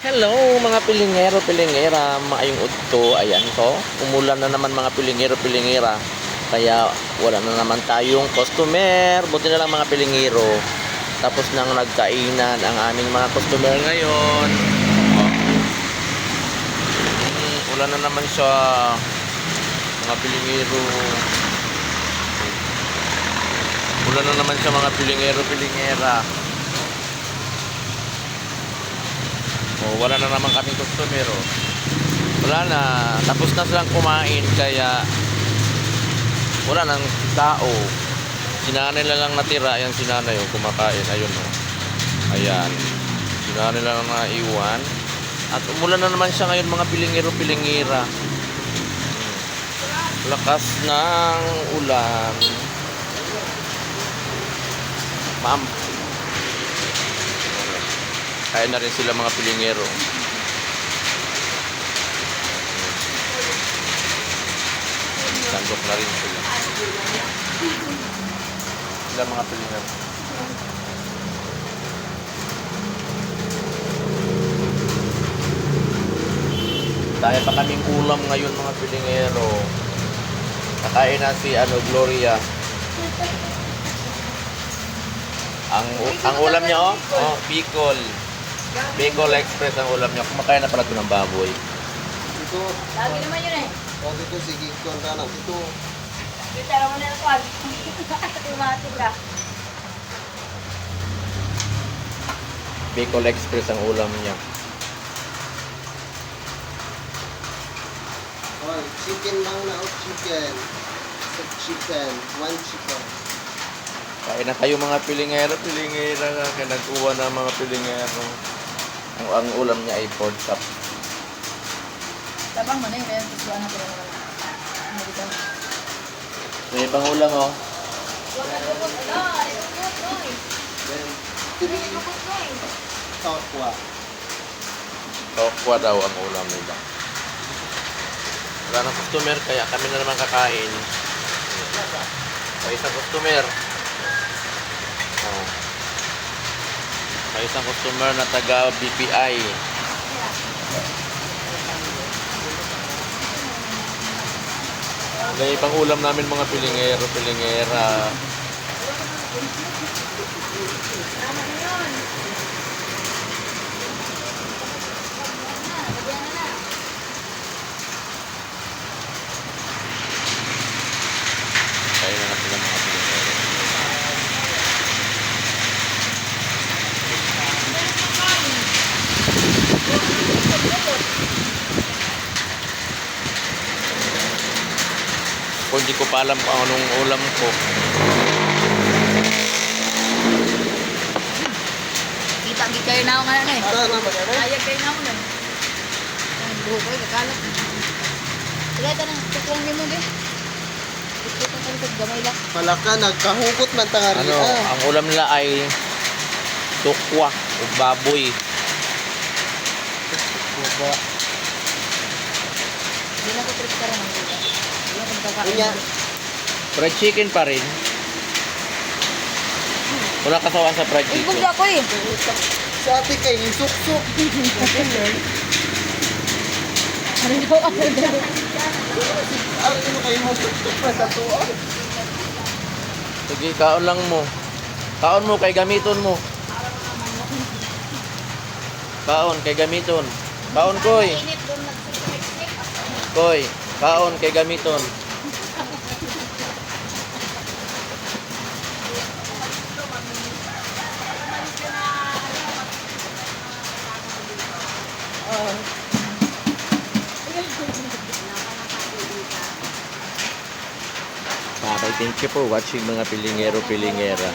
Hello mga pilingero, pilingera, maayong udto. Ayan ko, umulan na naman mga pilingero, pilingera. Kaya wala na naman tayong customer. Buti na lang mga pilingero. Tapos nang nagkainan ang aming mga customer ngayon. Ulan na naman siya mga pilingero. Ulan na naman siya mga pilingero, pilingera. Wala na naman kaming customer. Wala na, tapos na silang kumain kaya wala nang tao. Sinanay na lang natira. Ayan, sinanay yung kumakain. Ayun o. Ayan, sinanay lang naiwan. At umulan na naman siya ngayon mga pilingero, pilingira. Lakas ng ulan. Ma'am, kain na rin sila mga pilingero. Sandok na rin sila. Sila mga pilingero. Dahil pa kaming ulam ngayon mga pilingero. Kakain na si Gloria. Ang ulam niya Bicol. Bicol Express ang ulam niya. Kumakain na pala ito ng baboy. Ito. Lagi naman yun eh. Lagi ito, sige, konta na. Ito. Kita naman na ako. Automatic ka. Bicol Express ang ulam niya. Oh, chicken lang na. Chicken. Chicken. One chicken. Kain na kayo mga pilingero, pilingera. Kaya nag-uwa na mga pilingero. Ang ulam niya ay pork chop. Tabang mo na yun. Gusto na pero ano dito? May pang ulam Then, three tokwa. Tokwa daw ang ulam nila. Wala ng customer kaya kami na naman kakain. Sa isang customer. Sa isang customer na taga BPI. Ganyan pang ulam namin mga pilingero, pilingera. Tama na yun. Kaya na sila mga pilingero. Kung di ko pa alam kung anong ulam ko. Kita kayo na ako nga na eh. Para na ba yan? Ayag kayo na ako na. Ang buho ko, kakalat. Sige, ito na. Tukulang din mo din. Ito ka sa gamay lang. Palaka, nagkahugot man tangari. Ang ulam nila ay tukwa o baboy. Baba. Hindi na ko trip ka rin. Hindi na ko magkakain. Kunya. Fried chicken pa rin. Wala kasawaan sa fried Ibog chicken. ako eh. Sa ate kay suk-suk. Ano daw ako daw? Ano kayo mo suk-suk pa sa tuwa? Sige, kaon lang mo. Kaon mo kay gamiton mo. Kaon kay gamiton. Kaon koy. Init doon nagsisimik-simik. Koy, kaon kay gamiton. Bye, thank you for watching mga pilingero, pilingera.